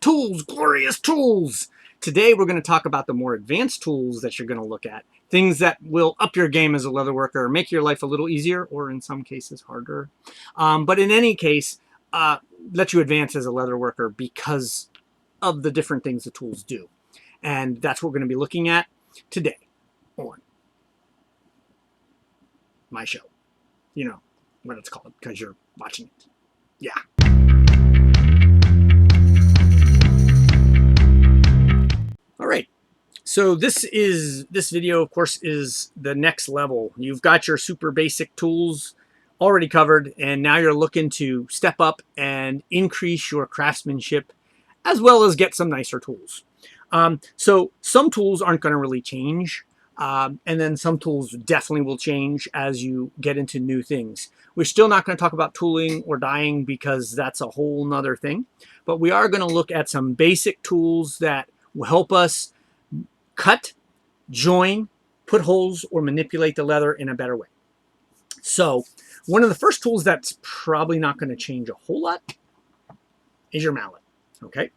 Tools, glorious tools! Today we're going to talk about the more advanced tools that you're going to look at. Things that will up your game as a leatherworker, make your life a little easier, or in some cases harder. But in any case, let you advance as a leatherworker because of the different things the tools do. And that's what we're going to be looking at today on my show. You know what it's called because you're watching it. Yeah. All right. So this video, of course, is the next level. You've got your super basic tools already covered, and now you're looking to step up and increase your craftsmanship as well as get some nicer tools. So some tools aren't going to really change. And then some tools definitely will change as you get into new things. We're still not going to talk about tooling or dyeing because that's a whole nother thing. But we are going to look at some basic tools that will help us cut, join, put holes, or manipulate the leather in a better way. So one of the first tools that's probably not going to change a whole lot is your mallet. Okay.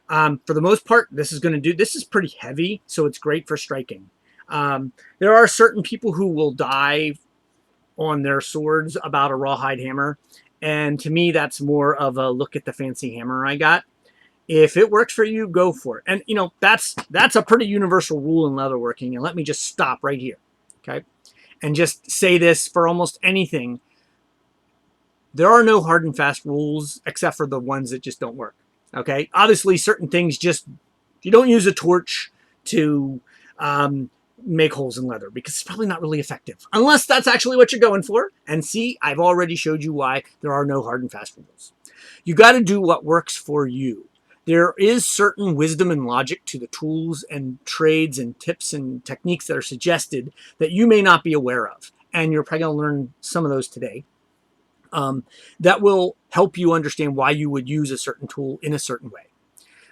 For the most part, this is pretty heavy, so it's great for striking. There are certain people who will die on their swords about a rawhide hammer, and to me that's more of a look at the fancy hammer I got. If it works for you, go for it. And you know, that's a pretty universal rule in leatherworking, and let me just stop right here, okay? And just say this for almost anything. There are no hard and fast rules except for the ones that just don't work, okay? Obviously, certain things you don't use a torch to make holes in leather because it's probably not really effective unless that's actually what you're going for. And see, I've already showed you why there are no hard and fast rules. You got to do what works for you. There is certain wisdom and logic to the tools and trades and tips and techniques that are suggested that you may not be aware of. And you're probably going to learn some of those today. That will help you understand why you would use a certain tool in a certain way.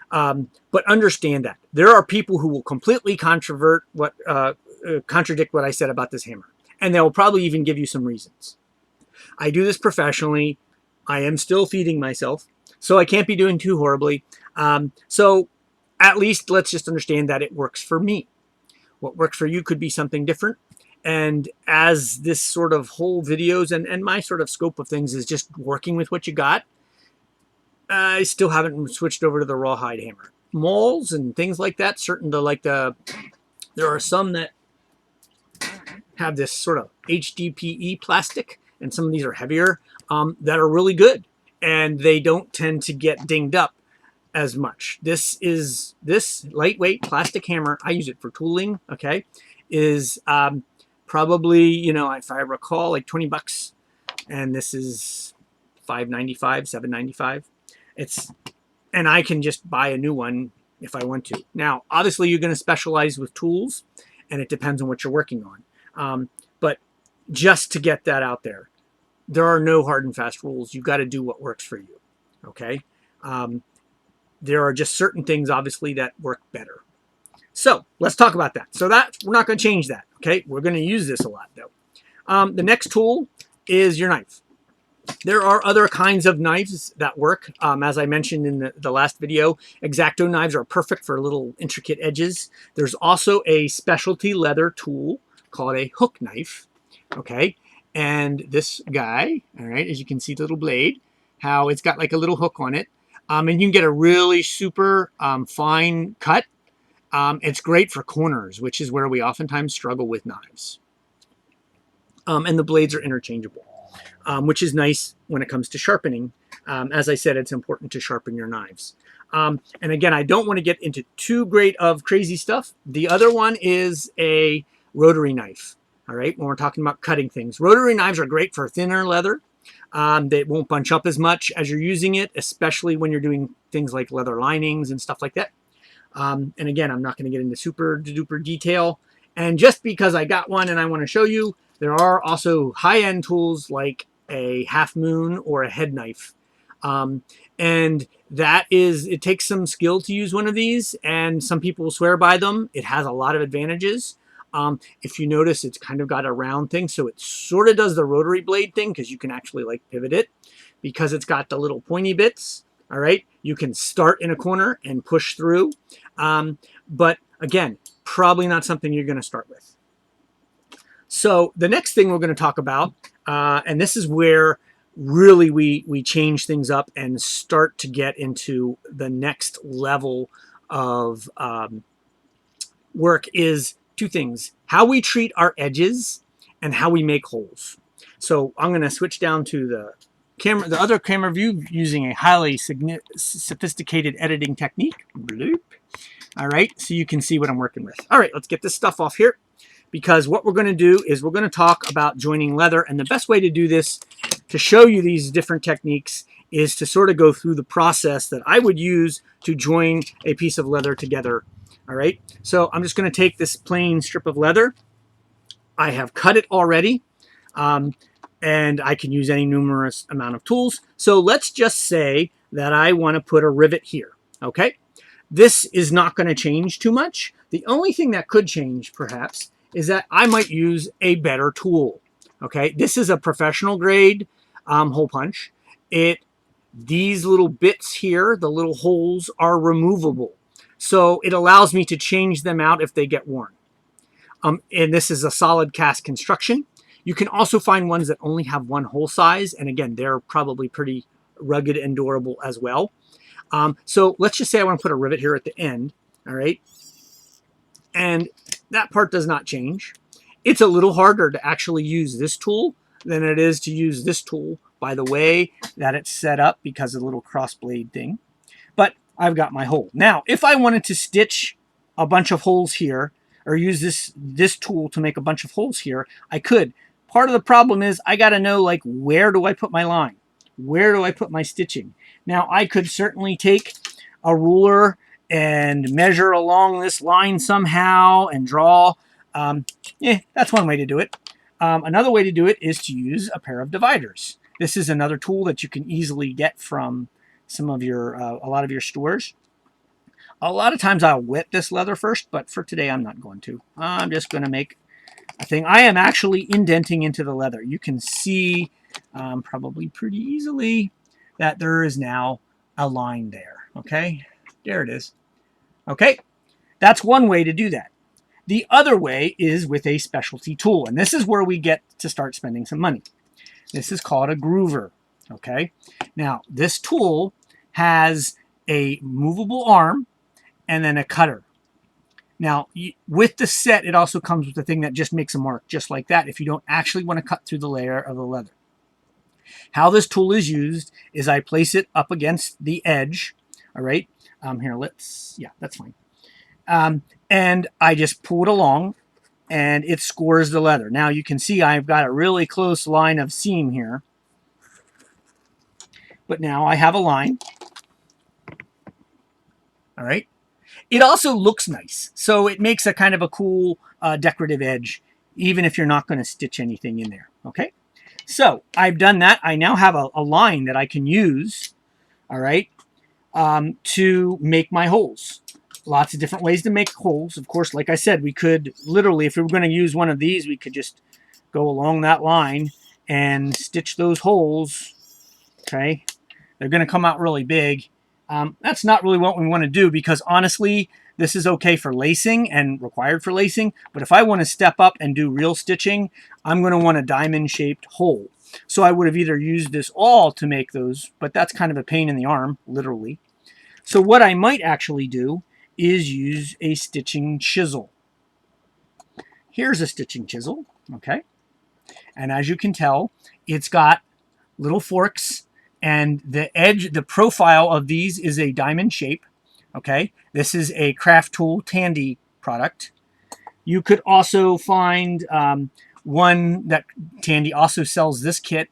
But understand that there are people who will completely contradict what I said about this hammer. And they'll probably even give you some reasons. I do this professionally. I am still feeding myself, so I can't be doing too horribly. So at least let's just understand that it works for me. What works for you could be something different. And as this sort of whole videos and my sort of scope of things is just working with what you got, I still haven't switched over to the rawhide hammer. Mauls and things like that, there are some that have this sort of HDPE plastic, and some of these are heavier, that are really good. And they don't tend to get dinged up as much. This lightweight plastic hammer, I use it for tooling, okay, is probably, you know, if I recall, like 20 bucks. And this is $5.95, $7.95. And I can just buy a new one if I want to. Now, obviously, you're going to specialize with tools, and it depends on what you're working on. But just to get that out there, there are no hard and fast rules. You've got to do what works for you, okay? There are just certain things, obviously, that work better. So let's talk about that. So we're not going to change that, okay? We're going to use this a lot, though. The next tool is your knife. There are other kinds of knives that work. As I mentioned in the last video, X-Acto knives are perfect for little intricate edges. There's also a specialty leather tool called a hook knife, okay? And this guy, all right, as you can see the little blade, how it's got like a little hook on it. And you can get a really super fine cut. It's great for corners, which is where we oftentimes struggle with knives. And the blades are interchangeable, which is nice when it comes to sharpening. As I said, it's important to sharpen your knives. And again, I don't want to get into too great of crazy stuff. The other one is a rotary knife. All right, when we're talking about cutting things. Rotary knives are great for thinner leather. They won't bunch up as much as you're using it, especially when you're doing things like leather linings and stuff like that. And again, I'm not going to get into super duper detail. And just because I got one and I want to show you, there are also high-end tools like a half moon or a head knife. And it takes some skill to use one of these, and some people will swear by them. It has a lot of advantages. If you notice, it's kind of got a round thing, so it sort of does the rotary blade thing because you can actually like pivot it because it's got the little pointy bits. All right. You can start in a corner and push through. But again, probably not something you're going to start with. So the next thing we're going to talk about, and this is where really we change things up and start to get into the next level of work, is two things: how we treat our edges and how we make holes. So I'm going to switch down to the other camera view using a highly sophisticated editing technique. Bloop. All right, so you can see what I'm working with. All right, let's get this stuff off here, because what we're going to do is we're going to talk about joining leather. And the best way to do this, to show you these different techniques, is to sort of go through the process that I would use to join a piece of leather together. All right, so I'm just going to take this plain strip of leather. I have cut it already, and I can use any numerous amount of tools. So let's just say that I want to put a rivet here. Okay, this is not going to change too much. The only thing that could change, perhaps, is that I might use a better tool. Okay, this is a professional grade hole punch. These little bits here, the little holes, are removable. So it allows me to change them out if they get worn. And this is a solid cast construction. You can also find ones that only have one hole size. And again, they're probably pretty rugged and durable as well. So let's just say I want to put a rivet here at the end. All right. And that part does not change. It's a little harder to actually use this tool than it is to use this tool by the way that it's set up, because of the little cross blade thing. But I've got my hole. Now, if I wanted to stitch a bunch of holes here, or use this tool to make a bunch of holes here, I could. Part of the problem is I got to know, like, where do I put my line? Where do I put my stitching? Now, I could certainly take a ruler and measure along this line somehow and draw. That's one way to do it. Another way to do it is to use a pair of dividers. This is another tool that you can easily get from some of your a lot of your stores. A lot of times I'll wet this leather first, but for today I'm not going to. I'm just going to make a thing. I am actually indenting into the leather. You can see probably pretty easily that there is now a line there. Okay, there it is. Okay, that's one way to do that. The other way is with a specialty tool, and this is where we get to start spending some money. This is called a groover. Okay, now this tool has a movable arm and then a cutter. Now, with the set, it also comes with a thing that just makes a mark just like that if you don't actually want to cut through the layer of the leather. How this tool is used is I place it up against the edge. All right, here, that's fine. And I just pull it along and it scores the leather. Now you can see I've got a really close line of seam here. But now I have a line. All right. It also looks nice. So it makes a kind of a cool decorative edge, even if you're not going to stitch anything in there. Okay. So I've done that. I now have a line that I can use, all right, to make my holes. Lots of different ways to make holes. Of course, like I said, we could literally, if we were going to use one of these, we could just go along that line and stitch those holes. Okay. They're going to come out really big. That's not really what we want to do, because honestly, this is okay for lacing and required for lacing. But if I want to step up and do real stitching, I'm going to want a diamond-shaped hole. So I would have either used this awl to make those, but that's kind of a pain in the arm, literally. So what I might actually do is use a stitching chisel. Here's a stitching chisel, okay? And as you can tell, it's got little forks, and the edge, the profile of these is a diamond shape, okay? This is a Craft Tool Tandy product. You could also find one that Tandy also sells this kit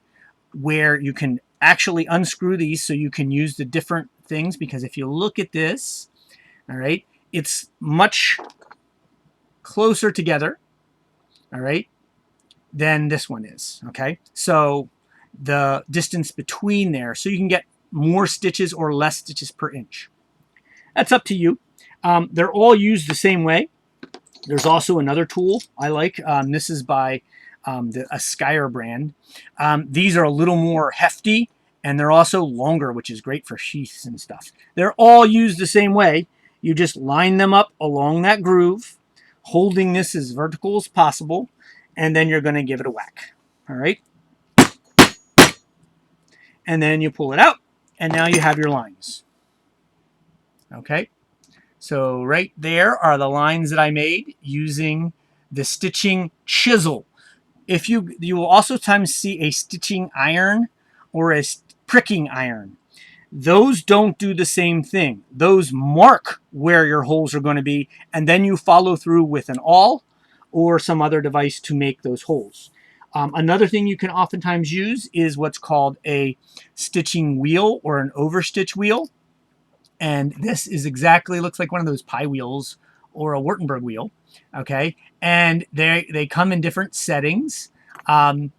where you can actually unscrew these so you can use the different things, because if you look at this, all right, it's much closer together, all right, than this one is, okay? So the distance between there, so you can get more stitches or less stitches per inch. That's up to you. They're all used the same way. There's also another tool I like. This is by a Skyer brand. These are a little more hefty and they're also longer, which is great for sheaths and stuff. They're all used the same way. You just line them up along that groove, holding this as vertical as possible, and then you're going to give it a whack. All right. And then you pull it out, and now you have your lines. Okay. So right there are the lines that I made using the stitching chisel. If you will also sometimes see a stitching iron or a pricking iron. Those don't do the same thing. Those mark where your holes are going to be, and then you follow through with an awl or some other device to make those holes. Another thing you can oftentimes use is what's called a stitching wheel or an overstitch wheel. And this is exactly, looks like one of those pie wheels or a Württemberg wheel. Okay. And they come in different settings. I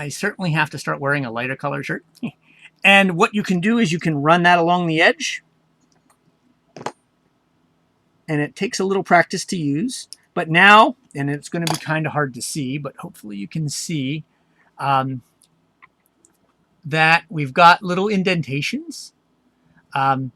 certainly have to start wearing a lighter color shirt. And what you can do is you can run that along the edge. And it takes a little practice to use. But now, and it's going to be kind of hard to see, but hopefully you can see that we've got little indentations that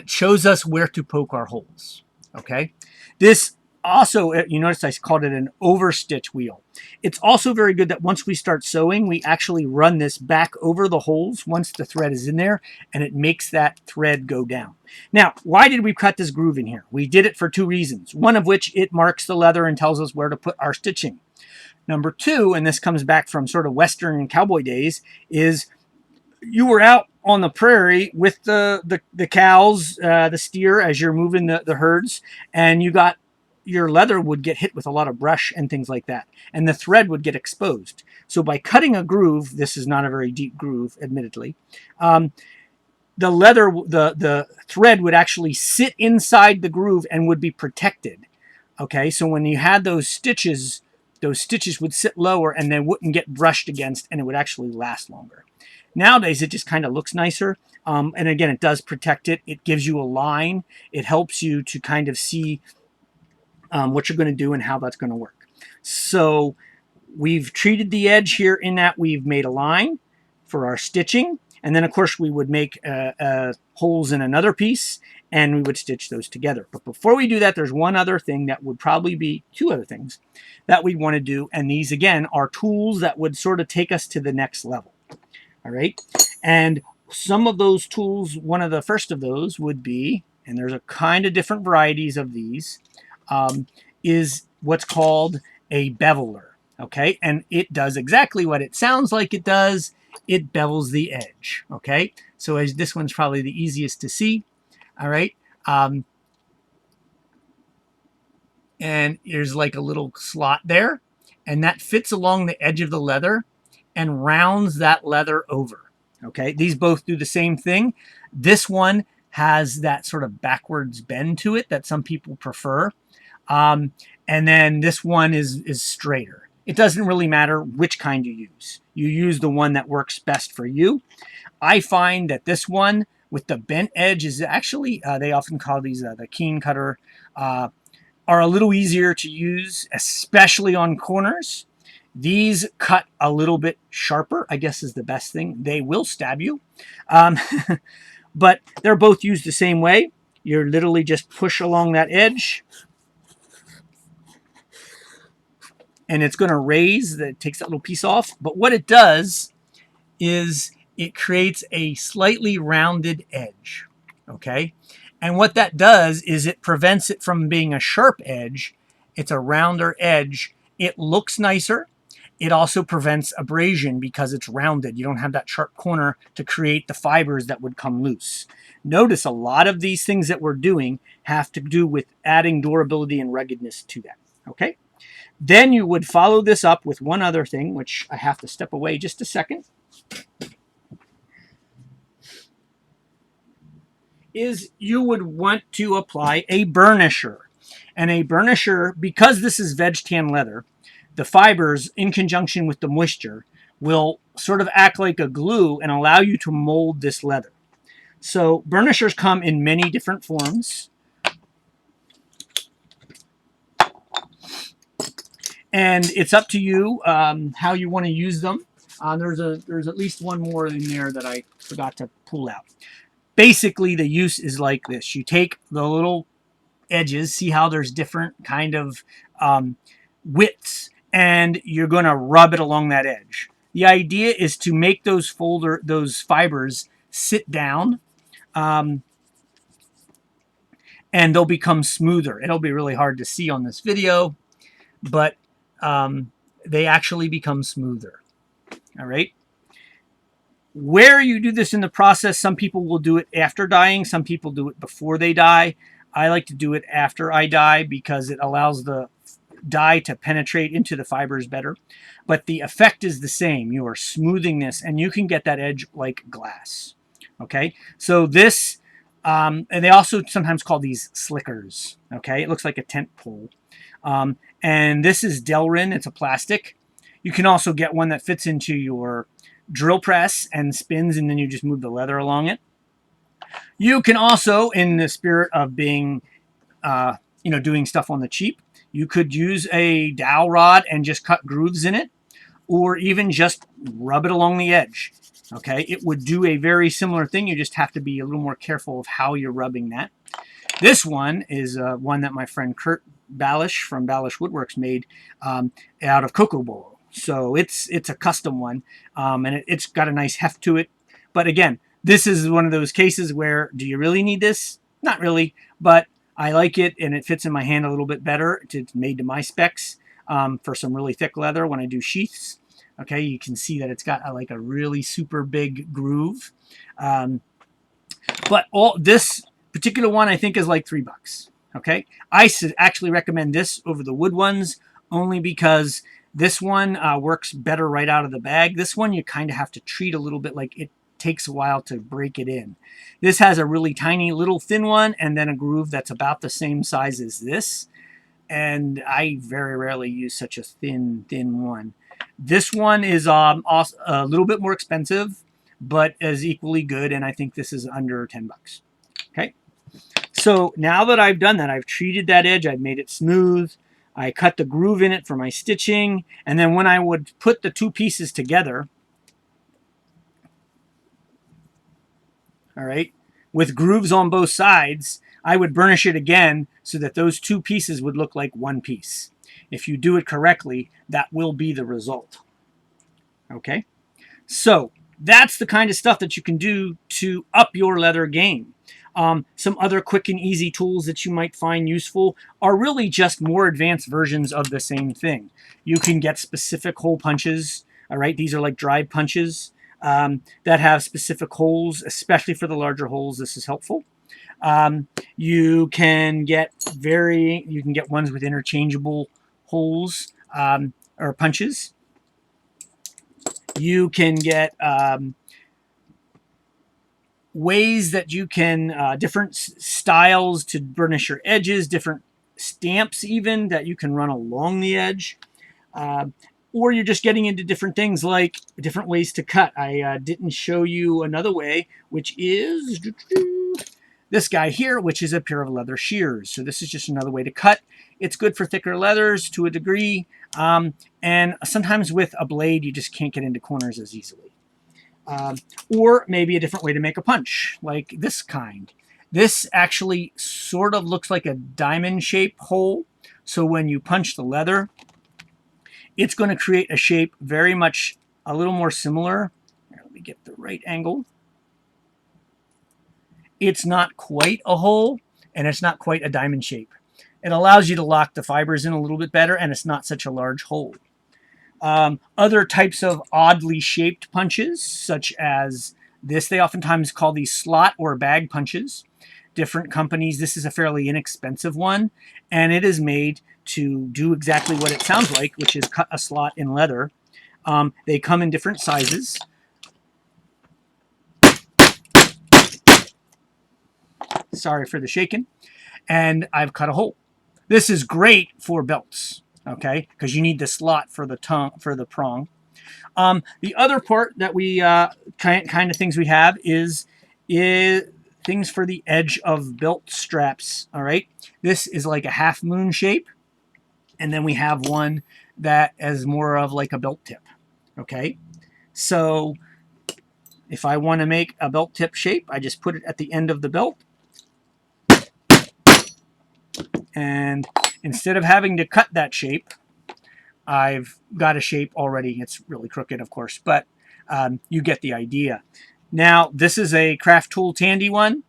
shows us where to poke our holes. Okay. This also, you notice I called it an overstitch wheel. It's also very good that once we start sewing, we actually run this back over the holes once the thread is in there, and it makes that thread go down. Now, why did we cut this groove in here? We did it for two reasons. One of which, it marks the leather and tells us where to put our stitching. Number two, and this comes back from sort of Western cowboy days, is you were out on the prairie with the cows, the steer, as you're moving the herds, and your leather would get hit with a lot of brush and things like that, and the thread would get exposed. So by cutting a groove, this is not a very deep groove, admittedly, the thread would actually sit inside the groove and would be protected. Okay, so when you had those stitches would sit lower and they wouldn't get brushed against, and it would actually last longer. Nowadays, it just kind of looks nicer. And again, it does protect it. It gives you a line. It helps you to kind of see what you're going to do and how that's going to work. So we've treated the edge here in that we've made a line for our stitching. And then, of course, we would make holes in another piece, and we would stitch those together. But before we do that, there's one other thing that would probably be two other things that we want to do. And these, again, are tools that would sort of take us to the next level. All right. And some of those tools, one of the first of those would be, and there's a kind of different varieties of these, is what's called a beveler. Okay. And it does exactly what it sounds like it does. It bevels the edge. Okay. So as this one's probably the easiest to see. All right. And there's like a little slot there, and that fits along the edge of the leather and rounds that leather over. Okay, these both do the same thing. This one has that sort of backwards bend to it that some people prefer. And then this one is straighter. It doesn't really matter which kind you use. You use the one that works best for you. I find that this one with the bent edge is actually, they often call these the keen cutter, are a little easier to use, especially on corners. These cut a little bit sharper, I guess is the best thing. They will stab you. But they're both used the same way. You're literally just push along that edge, and it's going to raise, that takes that little piece off. But what it does is it creates a slightly rounded edge. Okay. And what that does is it prevents it from being a sharp edge. It's a rounder edge. It looks nicer. It also prevents abrasion because it's rounded. You don't have that sharp corner to create the fibers that would come loose. Notice a lot of these things that we're doing have to do with adding durability and ruggedness to that. Okay. Then you would follow this up with one other thing, which I have to step away just a second. Is you would want to apply a burnisher. And a burnisher, because this is veg tan leather, the fibers in conjunction with the moisture will sort of act like a glue and allow you to mold this leather. So burnishers come in many different forms. And it's up to you how you want to use them. There's at least one more in there that I forgot to pull out. Basically, the use is like this. You take the little edges, see how there's different kind of widths, and you're going to rub it along that edge. The idea is to make those fibers sit down, and they'll become smoother. It'll be really hard to see on this video, but they actually become smoother. All right. Where you do this in the process, some people will do it after dyeing. Some people do it before they dye. I like to do it after I dye because it allows the dye to penetrate into the fibers better. But the effect is the same. You are smoothing this, and you can get that edge like glass. Okay, so this, and they also sometimes call these slickers. Okay, it looks like a tent pole. And this is Delrin. It's a plastic. You can also get one that fits into your drill press and spins, and then you just move the leather along it. You can also, in the spirit of being, doing stuff on the cheap, you could use a dowel rod and just cut grooves in it, or even just rub it along the edge. Okay, it would do a very similar thing. You just have to be a little more careful of how you're rubbing that. This one is one that my friend Kurt Balish from Balish Woodworks made out of cocoa bolo. So it's a custom one, and it's got a nice heft to it. But again, this is one of those cases where, do you really need this? Not really, but I like it, and it fits in my hand a little bit better. It's made to my specs for some really thick leather when I do sheaths. Okay, you can see that it's got like a really super big groove. But this particular one I think is like $3. Okay, I actually recommend this over the wood ones only because this one works better right out of the bag. This one you kind of have to treat a little bit, like it takes a while to break it in. This has a really tiny little thin one and then a groove that's about the same size as this. And I very rarely use such a thin one. This one is also a little bit more expensive, but is equally good. And I think this is under $10. Okay. So now that I've done that, I've treated that edge, I've made it smooth. I cut the groove in it for my stitching. And then when I would put the two pieces together, all right, with grooves on both sides, I would burnish it again so that those two pieces would look like one piece. If you do it correctly, that will be the result. Okay, so that's the kind of stuff that you can do to up your leather game. Some other quick and easy tools that you might find useful are really just more advanced versions of the same thing. You can get specific hole punches. All right, these are like drive punches that have specific holes, especially for the larger holes. This is helpful. You can get ones with interchangeable holes or punches. You can get ways that you can, different styles to burnish your edges, different stamps even that you can run along the edge. Or you're just getting into different things like different ways to cut. I didn't show you another way, which is this guy here, which is a pair of leather shears. So this is just another way to cut. It's good for thicker leathers to a degree. And sometimes with a blade, you just can't get into corners as easily. Or maybe a different way to make a punch, like this kind. This actually sort of looks like a diamond-shaped hole. So when you punch the leather, it's going to create a shape very much a little more similar. Here, let me get the right angle. It's not quite a hole, and it's not quite a diamond shape. It allows you to lock the fibers in a little bit better, and it's not such a large hole. Other types of oddly shaped punches, such as this, they oftentimes call these slot or bag punches. Different companies, this is a fairly inexpensive one, and it is made to do exactly what it sounds like, which is cut a slot in leather. They come in different sizes. Sorry for the shaking. And I've cut a hole. This is great for belts, okay, because you need the slot for the prong. The other part that we kind of things we have is things for the edge of belt straps. All right, this is like a half moon shape, and then we have one that is more of like a belt tip. Okay, So if I want to make a belt tip shape, I just put it at the end of the belt. And instead of having to cut that shape, I've got a shape already. It's really crooked, of course, but you get the idea. Now, this is a Craft Tool Tandy one.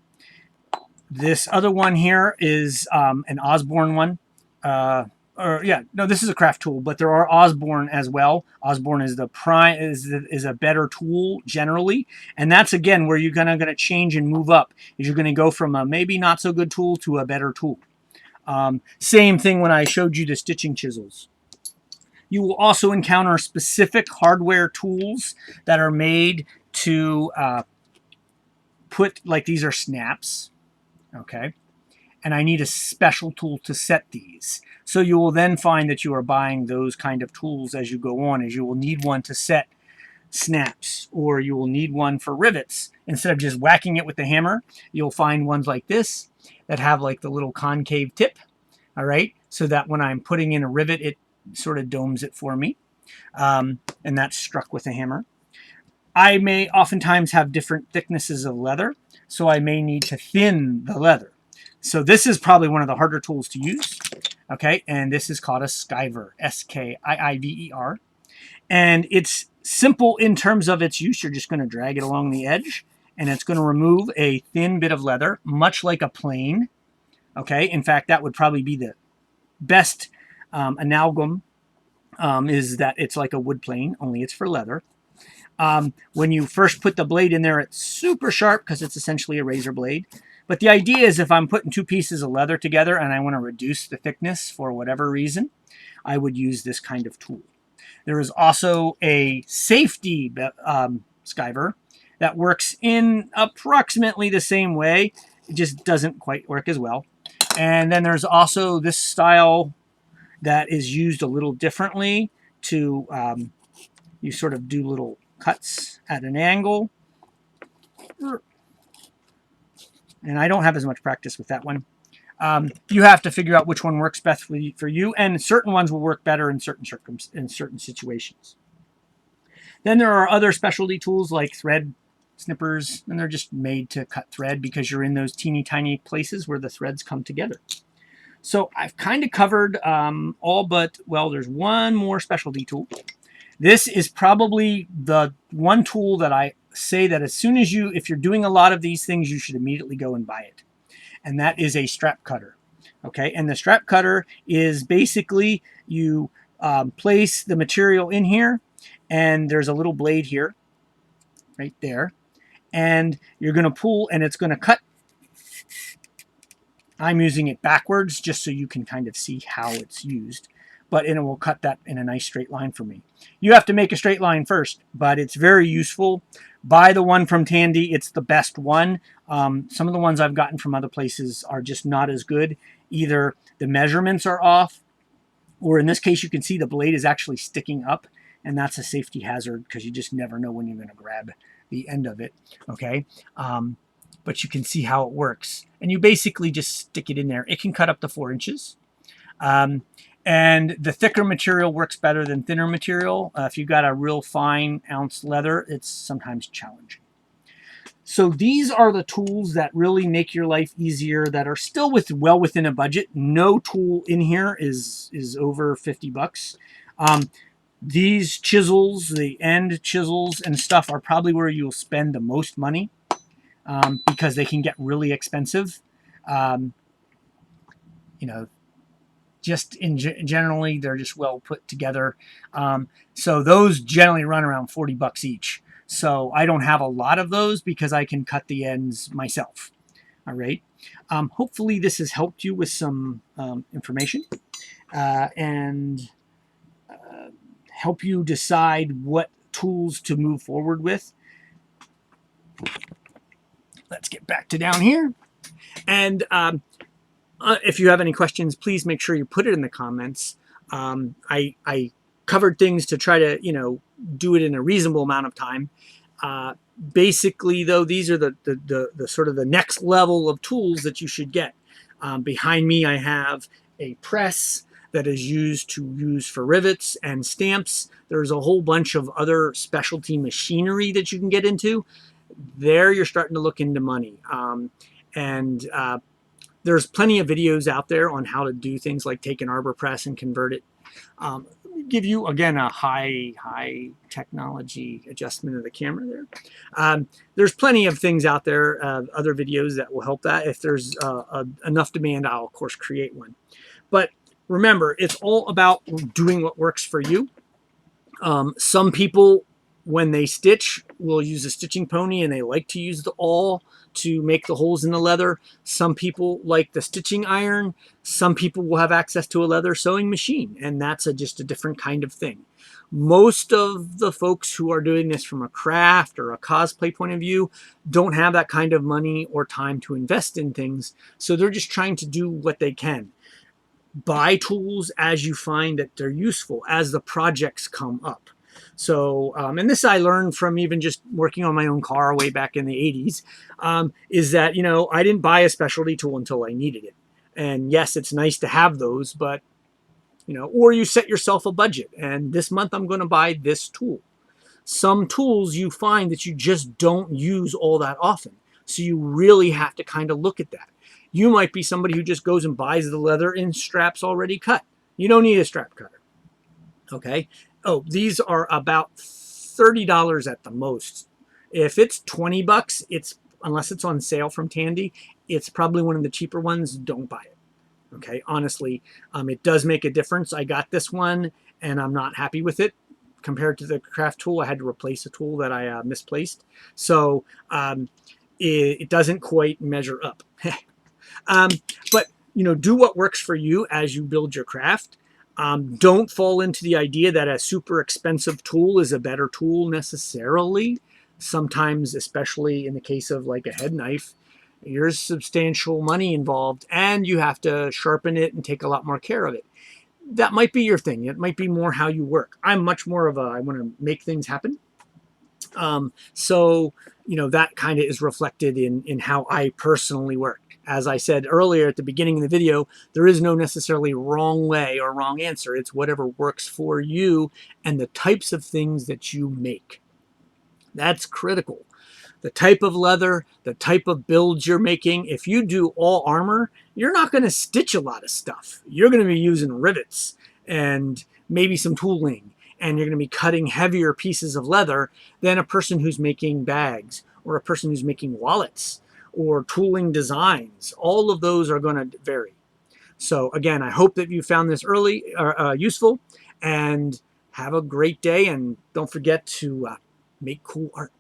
This other one here is an Osborne one. This is a Craft Tool, but there are Osborne as well. Osborne is the prime is a better tool generally, and that's again where you're gonna change and move up. Is you're gonna go from a maybe not so good tool to a better tool. Same thing when I showed you the stitching chisels. You will also encounter specific hardware tools that are made to put, like these are snaps, okay? And I need a special tool to set these. So you will then find that you are buying those kind of tools as you go on, as you will need one to set snaps, or you will need one for rivets. Instead of just whacking it with the hammer, you'll find ones like this that have like the little concave tip, all right? So that when I'm putting in a rivet, it sort of domes it for me. And that's struck with a hammer. I may oftentimes have different thicknesses of leather, so I may need to thin the leather. So this is probably one of the harder tools to use, okay? And this is called a skiver, S-K-I-I-V-E-R. And it's simple in terms of its use. You're just going to drag it along the edge, and it's going to remove a thin bit of leather, much like a plane, okay? In fact, that would probably be the best amalgam, is that it's like a wood plane, only it's for leather. When you first put the blade in there, it's super sharp because it's essentially a razor blade. But the idea is if I'm putting two pieces of leather together and I want to reduce the thickness for whatever reason, I would use this kind of tool. There is also a safety skiver that works in approximately the same way. It just doesn't quite work as well. And then there's also this style that is used a little differently to, you sort of do little cuts at an angle. And I don't have as much practice with that one. You have to figure out which one works best for you, and certain ones will work better in certain situations. Then there are other specialty tools like thread snippers, and they're just made to cut thread because you're in those teeny tiny places where the threads come together. So I've kind of covered all but, well, there's one more specialty tool. This is probably the one tool that I say that as soon as if you're doing a lot of these things, you should immediately go and buy it. And that is a strap cutter. Okay, and the strap cutter is basically you place the material in here, and there's a little blade here, right there, and you're going to pull, and it's going to cut. I'm using it backwards just so you can kind of see how it's used, but it will cut that in a nice straight line for me. You have to make a straight line first, but it's very useful. Buy the one from Tandy. It's the best one. Some of the ones I've gotten from other places are just not as good. Either the measurements are off, or in this case, you can see the blade is actually sticking up, and that's a safety hazard because you just never know when you're going to grab the end of it, okay? But you can see how it works. And you basically just stick it in there. It can cut up to 4 inches. And the thicker material works better than thinner material. If you've got a real fine ounce leather, it's sometimes challenging. So these are the tools that really make your life easier, that are still well within a budget. No tool in here is over 50 bucks. These chisels, the end chisels and stuff, are probably where you'll spend the most money because they can get really expensive. You know, just generally, they're just well put together. So those generally run around 40 bucks each. So I don't have a lot of those because I can cut the ends myself. All right. Hopefully this has helped you with some information and help you decide what tools to move forward with. Let's get back to down here. And if you have any questions, please make sure you put it in the comments. I covered things to try to, do it in a reasonable amount of time. Basically, though, these are the sort of the next level of tools that you should get. Behind me, I have a press that is used for rivets and stamps. There's a whole bunch of other specialty machinery that you can get into. There you're starting to look into money. And there's plenty of videos out there on how to do things like take an arbor press and convert it. Give you, again, a high technology adjustment of the camera there. There's plenty of things out there, other videos that will help that. If there's enough demand, I'll, of course, create one. But remember, it's all about doing what works for you. Some people, when they stitch, will use a stitching pony, and they like to use the awl to make the holes in the leather. Some people like the stitching iron. Some people will have access to a leather sewing machine, and that's just a different kind of thing. Most of the folks who are doing this from a craft or a cosplay point of view don't have that kind of money or time to invest in things, so they're just trying to do what they can. Buy tools as you find that they're useful as the projects come up. So, and this I learned from even just working on my own car way back in the 80s, is that, I didn't buy a specialty tool until I needed it. And yes, it's nice to have those, but, or you set yourself a budget, and this month I'm going to buy this tool. Some tools you find that you just don't use all that often. So you really have to kind of look at that. You might be somebody who just goes and buys the leather in straps already cut. You don't need a strap cutter. Okay. Oh, these are about $30 at the most. If it's $20, unless it's on sale from Tandy, it's probably one of the cheaper ones. Don't buy it. Okay. Honestly, it does make a difference. I got this one and I'm not happy with it. Compared to the craft tool, I had to replace a tool that I misplaced. So it doesn't quite measure up. But, do what works for you as you build your craft. Don't fall into the idea that a super expensive tool is a better tool necessarily. Sometimes, especially in the case of like a head knife, there's substantial money involved and you have to sharpen it and take a lot more care of it. That might be your thing. It might be more how you work. I'm much more of I want to make things happen. So, that kind of is reflected in how I personally work. As I said earlier at the beginning of the video, there is no necessarily wrong way or wrong answer. It's whatever works for you and the types of things that you make. That's critical. The type of leather, the type of builds you're making. If you do all armor, you're not going to stitch a lot of stuff. You're going to be using rivets and maybe some tooling, and you're going to be cutting heavier pieces of leather than a person who's making bags or a person who's making wallets or tooling designs. All of those are going to vary. So again, I hope that you found this useful, and have a great day, and don't forget to make cool art.